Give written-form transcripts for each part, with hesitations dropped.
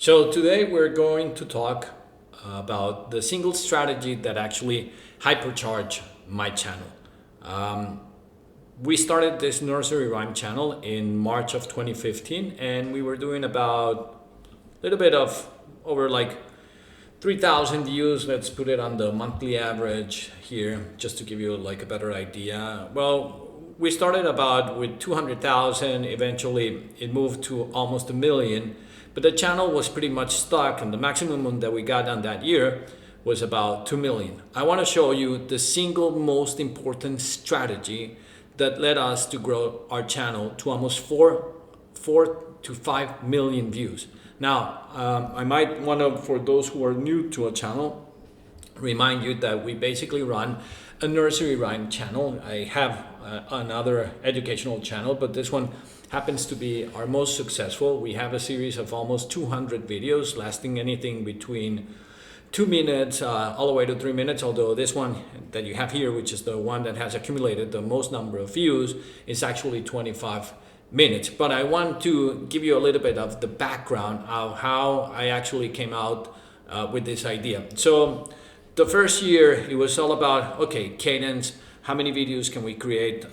So today we're going to talk about the single strategy that actually hypercharged my channel. We started this nursery rhyme channel in March of 2015, and we were doing about a little bit of over like 3,000 views. Let's put it on the monthly average here, just to give you like a better idea. Well, we started about with 200,000. Eventually, it moved to almost 1 million. But the channel was pretty much stuck, and the maximum that we got on that year was about 2 million. I want to show you the single most important strategy that led us to grow our channel to almost 4 to 5 million views. Now, I might want to, for those who are new to a channel, remind you that we basically run a nursery rhyme channel. I have another educational channel, but this one happens to be our most successful. We have a series of almost 200 videos lasting anything between 2 minutes all the way to 3 minutes, although this one that you have here, which is the one that has accumulated the most number of views, is actually 25 minutes. But I want to give you a little bit of the background of how I actually came out with this idea. So the first year, it was all about, okay, cadence, how many videos can we create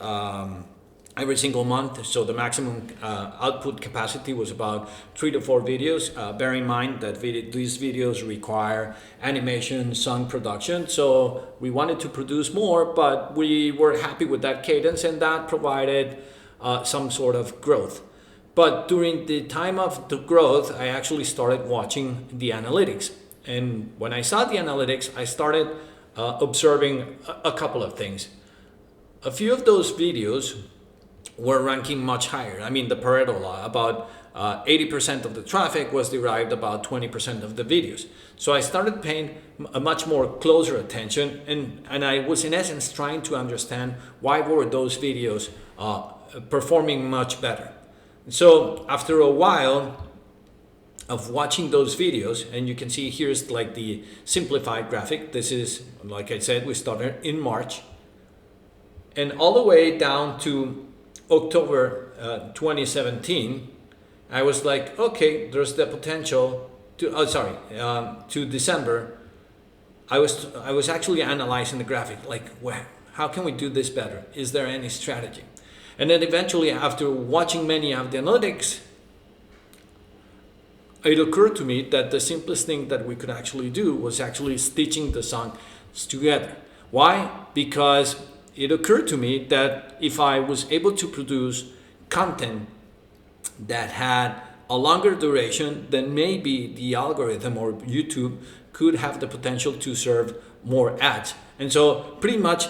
every single month. So the maximum output capacity was about 3 to 4 videos. Bear in mind that these videos require animation, song production. So we wanted to produce more, but we were happy with that cadence, and that provided some sort of growth. But during the time of the growth, I actually started watching the analytics. And when I saw the analytics, I started observing a couple of things. A few of those videos were ranking much higher. I mean, the Pareto law, about 80% of the traffic was derived about 20% of the videos. So I started paying a much more closer attention, and I was in essence trying to understand why were those videos performing much better. So after a while of watching those videos, and you can see here's like the simplified graphic. This is, like I said, we started in March, and all the way down to October 2017, I was like, okay, there's the potential to, to December, I was actually analyzing the graphic, like, well, how can we do this better? Is there any strategy? And then eventually, after watching many of the analytics, it occurred to me that the simplest thing that we could actually do was actually stitching the songs together. Why? Because it occurred to me that if I was able to produce content that had a longer duration, then maybe the algorithm or YouTube could have the potential to serve more ads. And so pretty much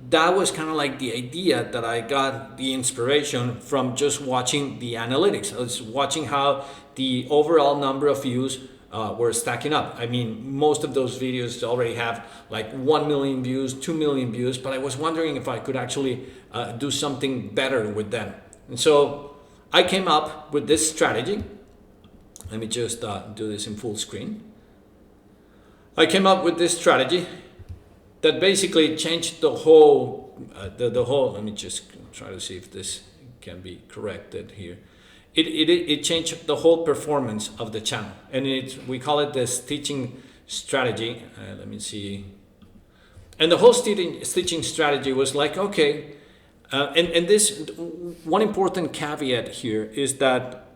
that was kind of like the idea that I got the inspiration from, just watching the analytics. I was watching how the overall number of views were stacking up. I mean, most of those videos already have like 1 million views, 2 million views, but I was wondering if I could actually do something better with them. And so I came up with this strategy. Let me just do this in full screen. I came up with this strategy that basically changed the whole, let me just try to see if this can be corrected here. It changed the whole performance of the channel, and we call it the stitching strategy. Let me see. And the whole stitching strategy was like, okay, and this one important caveat here is that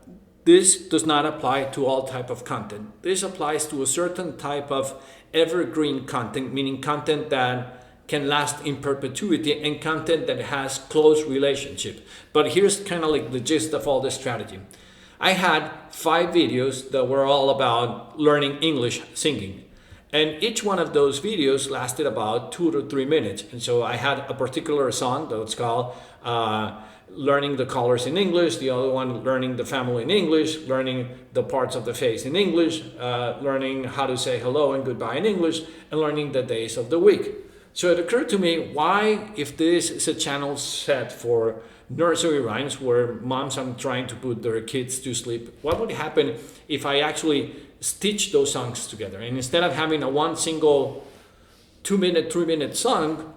this does not apply to all type of content. This applies to a certain type of evergreen content, meaning content that can last in perpetuity, and content that has close relationship. But here's kind of like the gist of all the strategy. I had 5 videos that were all about learning English singing. And each one of those videos lasted about 2 to 3 minutes. And so I had a particular song that was called learning the colors in English, the other one learning the family in English, learning the parts of the face in English, learning how to say hello and goodbye in English, and learning the days of the week. So it occurred to me, why, if this is a channel set for nursery rhymes where moms are trying to put their kids to sleep, what would happen if I actually stitch those songs together? And instead of having a one single 2 minute, 3 minute song,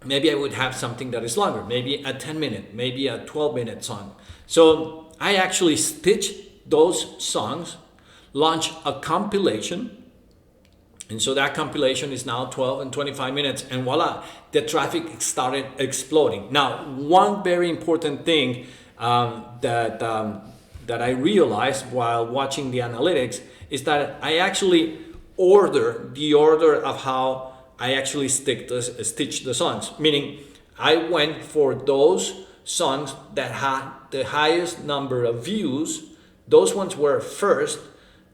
maybe I would have something that is longer, maybe a 10 minute, maybe a 12 minute song. So I actually stitched those songs launch a compilation. And so that compilation is now 12 and 25 minutes, and voila, the traffic started exploding. Now, one very important thing that I realized while watching the analytics is that I actually order of how I actually stitch the songs. Meaning, I went for those songs that had the highest number of views. Those ones were first.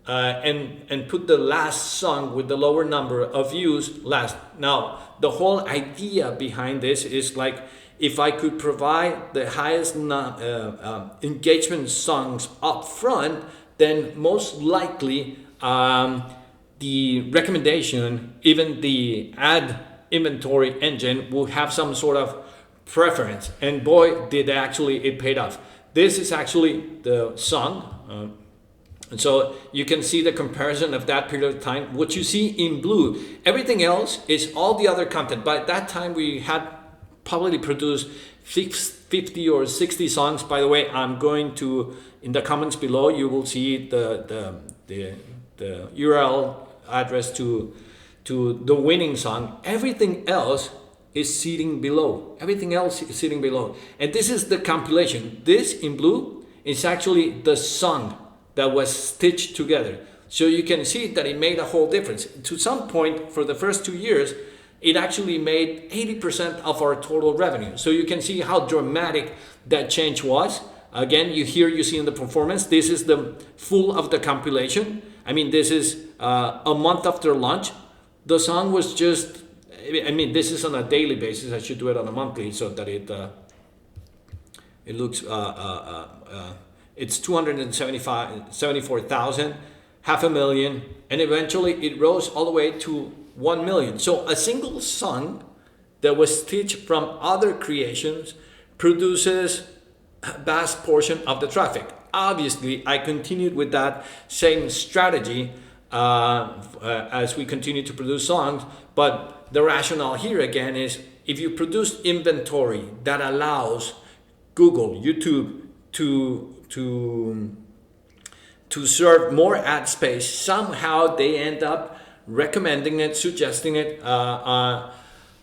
And put the last song with the lower number of views last. Now, the whole idea behind this is like, if I could provide the highest engagement songs up front, then most likely the recommendation, even the ad inventory engine, will have some sort of preference. And boy, did actually it paid off. This is actually the song. And so you can see the comparison of that period of time. What you see in blue, everything else is all the other content. By that time, we had probably produced 50 or 60 songs. By the way, I'm going to, in the comments below, you will see the URL address to the winning song. Everything else is sitting below. Everything else is sitting below. And this is the compilation. This in blue is actually the song that was stitched together. So you can see that it made a whole difference. To some point, for the first 2 years, it actually made 80% of our total revenue. So you can see how dramatic that change was. Again, you see in the performance, this is the full of the compilation. I mean, this is a month after launch. The song was just, I mean, this is on a daily basis. I should do it on a monthly so that it looks, it's 274,000, 500,000, and eventually it rose all the way to 1 million. So a single song that was stitched from other creations produces a vast portion of the traffic. Obviously, I continued with that same strategy as we continue to produce songs, but the rationale here again is, if you produce inventory that allows Google, YouTube to serve more ad space, somehow they end up recommending it, suggesting it on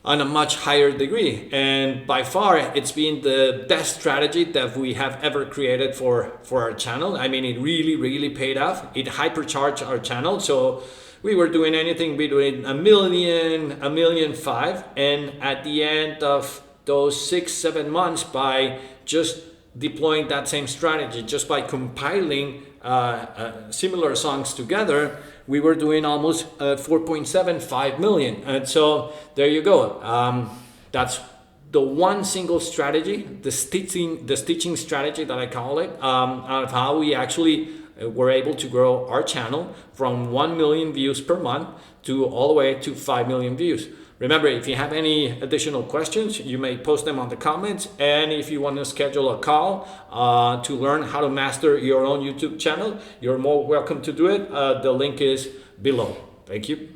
a much higher degree. And by far, it's been the best strategy that we have ever created for our channel. I mean, it really paid off. It hypercharged our channel. So we were doing anything between 1 million, 1.5 million, and at the end of those 6-7 months, by just deploying that same strategy, just by compiling similar songs together, we were doing almost 4.75 million. And so there you go. That's the one single strategy, the stitching strategy that I call it, of how we actually were able to grow our channel from 1 million views per month to all the way to 5 million views. Remember, if you have any additional questions, you may post them on the comments. And if you want to schedule a call to learn how to master your own YouTube channel, you're more welcome to do it. The link is below. Thank you.